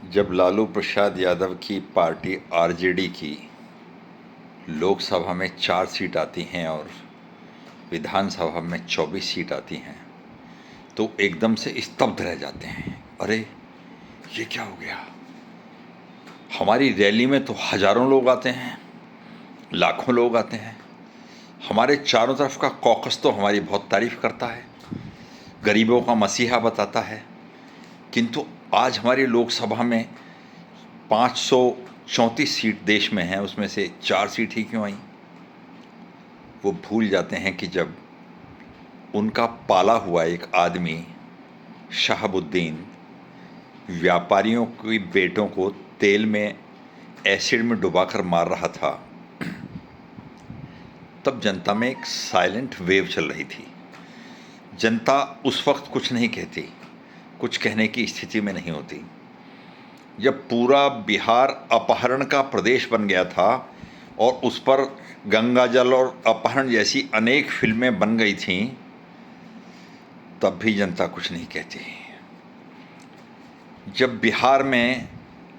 जब लालू प्रसाद यादव की party RJD की लोकसभा में 4 सीट आती हैं और विधानसभा में 24 सीट आती हैं तो एकदम से स्तब्ध रह जाते हैं। अरे ये क्या हो गया? हमारी रैली में तो हजारों लोग आते हैं, लाखों लोग आते हैं। हमारे चारों तरफ का कॉकस तो हमारी बहुत तारीफ करता है, गरीबों का मसीहा बताता है। किंतु आज हमारी लोकसभा में 534 सीट देश में हैं, उसमें से 4 सीट ही क्यों आई? वो भूल जाते हैं कि जब उनका पाला हुआ एक आदमी शहाबुद्दीन व्यापारियों के बेटों को तेल में एसिड में डुबाकर मार रहा था, तब जनता में एक साइलेंट वेव चल रही थी। जनता उस वक्त कुछ नहीं कहती, कुछ कहने की स्थिति में नहीं होती। जब पूरा बिहार अपहरण का प्रदेश बन गया था और उस पर गंगा जल और अपहरण जैसी अनेक फिल्में बन गई थीं, तब भी जनता कुछ नहीं कहती। जब बिहार में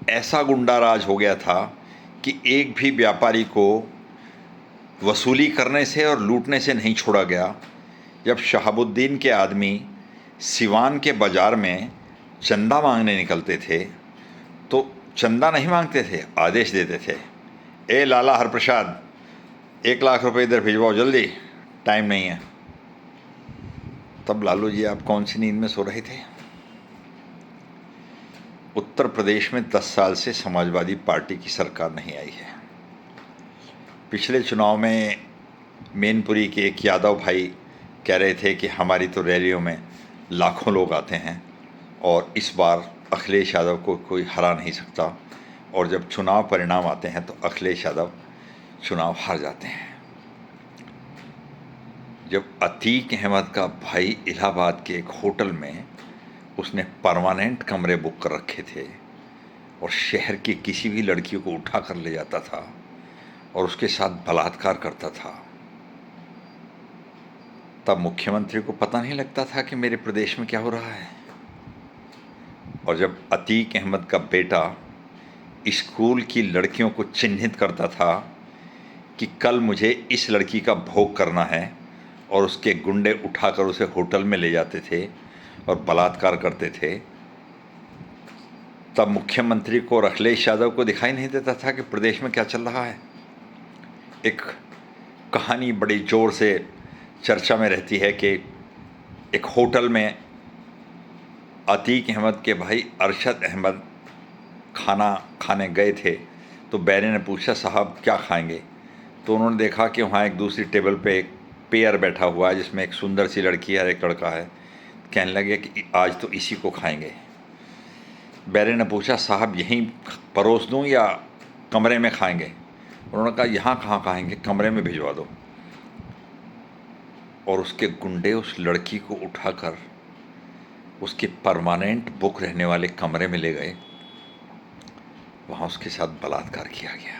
ऐसा गुंडा राज हो गया था कि एक भी व्यापारी को वसूली करने से और लूटने से नहीं छोड़ा गया, जब शहाबुद्दीन के आदमी सिवान के बाज़ार में चंदा मांगने निकलते थे तो चंदा नहीं मांगते थे, आदेश देते थे, ए लाला हरप्रसाद 1 लाख रुपए इधर भिजवाओ जल्दी, टाइम नहीं है। तब लालू जी आप कौन सी नींद में सो रहे थे? उत्तर प्रदेश में 10 साल से समाजवादी पार्टी की सरकार नहीं आई है। पिछले चुनाव में मैनपुरी के एक यादव भाई कह रहे थे कि हमारी तो रैलियों में लाखों लोग आते हैं और इस बार अखिलेश यादव को कोई हरा नहीं सकता, और जब चुनाव परिणाम आते हैं तो अखिलेश यादव चुनाव हार जाते हैं। जब अतीक अहमद का भाई इलाहाबाद के एक होटल में उसने परमानेंट कमरे बुक कर रखे थे और शहर की किसी भी लड़की को उठा कर ले जाता था और उसके साथ बलात्कार करता था, तब मुख्यमंत्री को पता नहीं लगता था कि मेरे प्रदेश में क्या हो रहा है? और जब अतीक अहमद का बेटा स्कूल की लड़कियों को चिन्हित करता था कि कल मुझे इस लड़की का भोग करना है, और उसके गुंडे उठाकर उसे होटल में ले जाते थे और बलात्कार करते थे, तब मुख्यमंत्री को और अखिलेश यादव को दिखाई नहीं देता था कि प्रदेश में क्या चल रहा है। एक कहानी बड़ी ज़ोर से चर्चा में रहती है कि एक होटल में अतीक अहमद के भाई अरशद अहमद खाना खाने गए थे, तो बैरे ने पूछा साहब क्या खाएंगे? तो उन्होंने देखा कि वहाँ एक दूसरी टेबल पे एक पेयर बैठा हुआ है जिसमें एक सुंदर सी लड़की है और एक लड़का है। कहने लगे कि आज तो इसी को खाएंगे। बैरे ने पूछा साहब यहीं परोस दूं या कमरे में खाएंगे? उन्होंने कहा यहाँ कहाँ खाएंगे, कमरे में भिजवा दो। और उसके गुंडे उस लड़की को उठाकर उसके परमानेंट बुक रहने वाले कमरे में ले गए, वहाँ उसके साथ बलात्कार किया गया।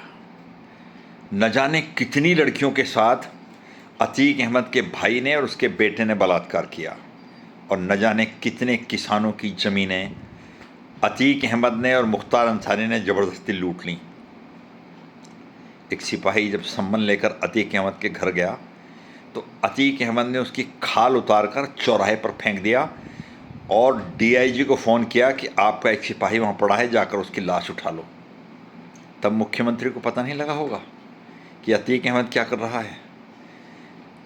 न जाने कितनी लड़कियों के साथ अतीक अहमद के भाई ने और उसके बेटे ने बलात्कार किया, और न जाने कितने किसानों की ज़मीनें अतीक अहमद ने और मुख्तार अंसारी ने ज़बरदस्ती लूट लीं। एक सिपाही जब सम्मन लेकर अतीक अहमद के घर गया तो अतीक अहमद ने उसकी खाल उतारकर चौराहे पर फेंक दिया और डीआईजी को फ़ोन किया कि आपका एक सिपाही वहाँ पड़ा है, जाकर उसकी लाश उठा लो। तब मुख्यमंत्री को पता नहीं लगा होगा कि अतीक अहमद क्या कर रहा है।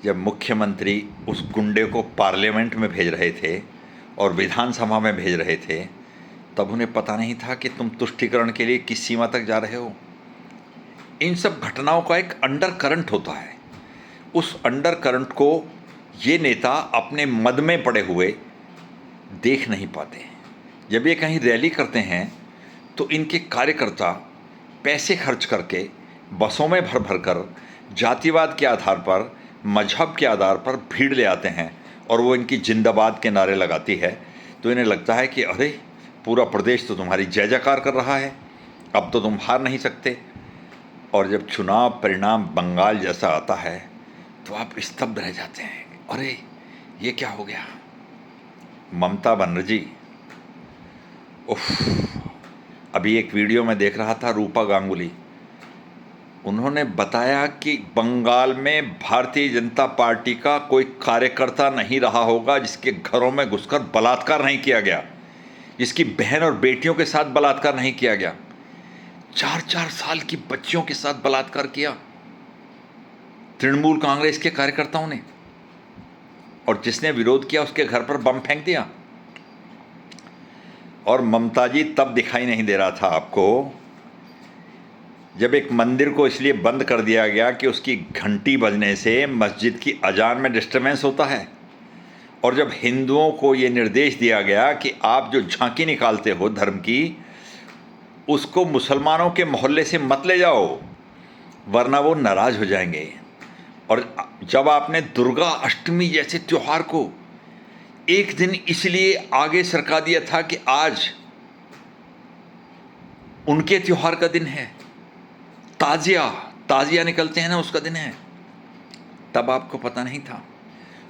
जब मुख्यमंत्री उस गुंडे को पार्लियामेंट में भेज रहे थे और विधानसभा में भेज रहे थे, तब उन्हें पता नहीं था कि तुम तुष्टीकरण के लिए किस सीमा तक जा रहे हो। इन सब घटनाओं का एक अंडर करंट होता है। उस अंडर करंट को ये नेता अपने मद में पड़े हुए देख नहीं पाते। जब ये कहीं रैली करते हैं तो इनके कार्यकर्ता पैसे खर्च करके बसों में भर भर कर जातिवाद के आधार पर, मजहब के आधार पर भीड़ ले आते हैं और वो इनकी जिंदाबाद के नारे लगाती है, तो इन्हें लगता है कि अरे पूरा प्रदेश तो तुम्हारी जय जयकार कर रहा है, अब तो तुम हार नहीं सकते। और जब चुनाव परिणाम बंगाल जैसा आता है तो आप स्तब्ध रह जाते हैं, अरे ये क्या हो गया? ममता बनर्जी, उफ, अभी एक वीडियो में देख रहा था, रूपा गांगुली, उन्होंने बताया कि बंगाल में भारतीय जनता पार्टी का कोई कार्यकर्ता नहीं रहा होगा जिसके घरों में घुसकर बलात्कार नहीं किया गया, जिसकी बहन और बेटियों के साथ बलात्कार नहीं किया गया। 4-4 साल की बच्चियों के साथ बलात्कार किया तृणमूल कांग्रेस के कार्यकर्ताओं ने, और जिसने विरोध किया उसके घर पर बम फेंक दिया। और ममता जी तब दिखाई नहीं दे रहा था आपको जब एक मंदिर को इसलिए बंद कर दिया गया कि उसकी घंटी बजने से मस्जिद की अजान में डिस्टर्बेंस होता है, और जब हिंदुओं को ये निर्देश दिया गया कि आप जो झांकी निकालते हो धर्म की, उसको मुसलमानों के मोहल्ले से मत ले जाओ वरना वो नाराज़ हो जाएंगे। और जब आपने दुर्गा अष्टमी जैसे त्यौहार को एक दिन इसलिए आगे सरका दिया था कि आज उनके त्यौहार का दिन है, ताजिया निकलते हैं ना, उसका दिन है, तब आपको पता नहीं था।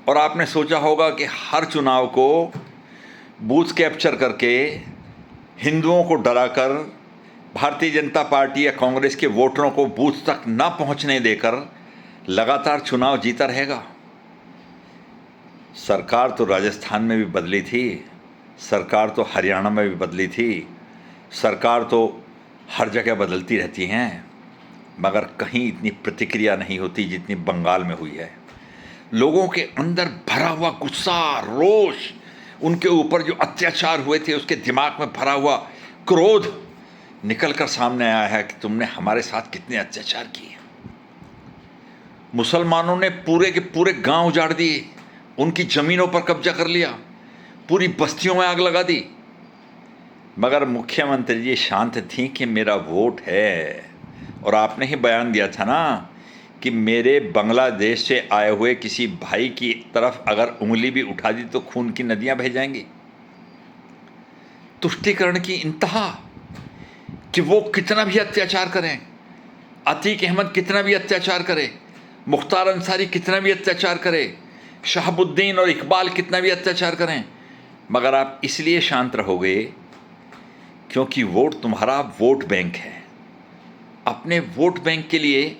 और आपने सोचा होगा कि हर चुनाव को बूथ कैप्चर करके हिंदुओं को डराकर भारतीय जनता पार्टी या कांग्रेस के वोटरों को बूथ तक ना पहुंचने देकर लगातार चुनाव जीता रहेगा। सरकार तो राजस्थान में भी बदली थी, सरकार तो हरियाणा में भी बदली थी, सरकार तो हर जगह बदलती रहती हैं, मगर कहीं इतनी प्रतिक्रिया नहीं होती जितनी बंगाल में हुई है। लोगों के अंदर भरा हुआ गुस्सा, रोष, उनके ऊपर जो अत्याचार हुए थे उसके दिमाग में भरा हुआ क्रोध निकलकर सामने आया है कि तुमने हमारे साथ कितने अत्याचार किए। मुसलमानों ने पूरे के पूरे गांव उजाड़ दिए, उनकी ज़मीनों पर कब्जा कर लिया, पूरी बस्तियों में आग लगा दी, मगर मुख्यमंत्री जी शांत थी कि मेरा वोट है। और आपने ही बयान दिया था ना कि मेरे बांग्लादेश से आए हुए किसी भाई की तरफ अगर उंगली भी उठा दी तो खून की नदियां बह जाएंगी। तुष्टीकरण की इंतहा कि वो कितना भी अत्याचार करें, अतीक अहमद कितना भी अत्याचार करे, मुख्तार अंसारी कितना भी अत्याचार करे, शहाबुद्दीन और इकबाल कितना भी अत्याचार करें, मगर आप इसलिए शांत रहोगे क्योंकि वोट तुम्हारा वोट बैंक है। अपने वोट बैंक के लिए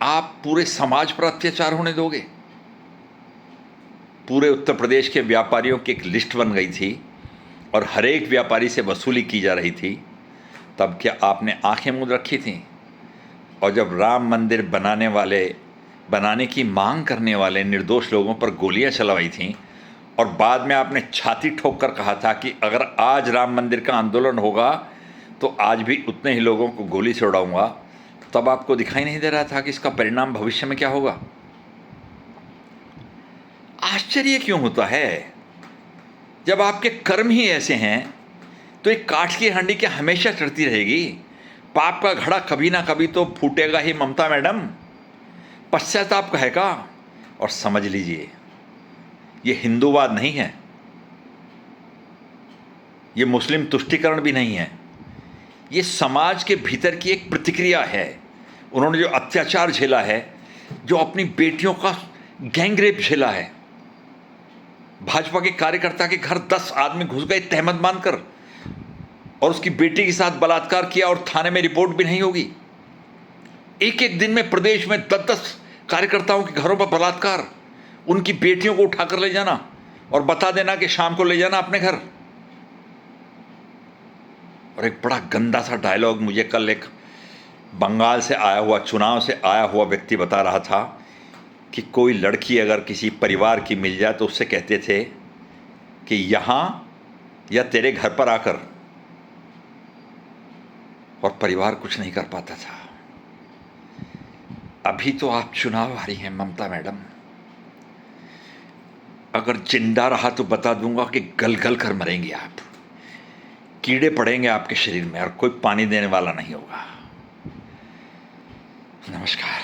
आप पूरे समाज पर अत्याचार होने दोगे। पूरे उत्तर प्रदेश के व्यापारियों की एक लिस्ट बन गई थी और हर एक व्यापारी से वसूली की जा रही थी, तब क्या आपने आंखें मूंद रखी थीं? और जब राम मंदिर बनाने की मांग करने वाले निर्दोष लोगों पर गोलियां चलवाई थीं और बाद में आपने छाती ठोक कर कहा था कि अगर आज राम मंदिर का आंदोलन होगा तो आज भी उतने ही लोगों को गोली से उड़ाऊंगा, तब आपको दिखाई नहीं दे रहा था कि इसका परिणाम भविष्य में क्या होगा? आश्चर्य क्यों होता है? जब आपके कर्म ही ऐसे हैं तो एक काठ की हांडी क्या हमेशा चढ़ती रहेगी? पाप का घड़ा कभी ना कभी तो फूटेगा ही ममता मैडम। पश्चाताप कहेगा। और समझ लीजिए, ये हिंदूवाद नहीं है, ये मुस्लिम तुष्टीकरण भी नहीं है, ये समाज के भीतर की एक प्रतिक्रिया है। उन्होंने जो अत्याचार झेला है, जो अपनी बेटियों का गैंगरेप झेला है, भाजपा के कार्यकर्ता के घर 10 आदमी घुस गए तहमत मानकर और उसकी बेटी के साथ बलात्कार किया और थाने में रिपोर्ट भी नहीं होगी। एक एक दिन में प्रदेश में 10-10 कार्यकर्ताओं के घरों पर बलात्कार, उनकी बेटियों को उठाकर ले जाना और बता देना कि शाम को ले जाना अपने घर। और एक बड़ा गंदा सा डायलॉग मुझे कल एक बंगाल से आया हुआ, चुनाव से आया हुआ व्यक्ति बता रहा था कि कोई लड़की अगर किसी परिवार की मिल जाए तो उससे कहते थे कि यहाँ या तेरे घर पर आकर, और परिवार कुछ नहीं कर पाता था। अभी तो आप चुनाव हारी हैं ममता मैडम। अगर जिंदा रहा तो बता दूंगा कि गल गल कर मरेंगे आप, कीड़े पड़ेंगे आपके शरीर में और कोई पानी देने वाला नहीं होगा। नमस्कार।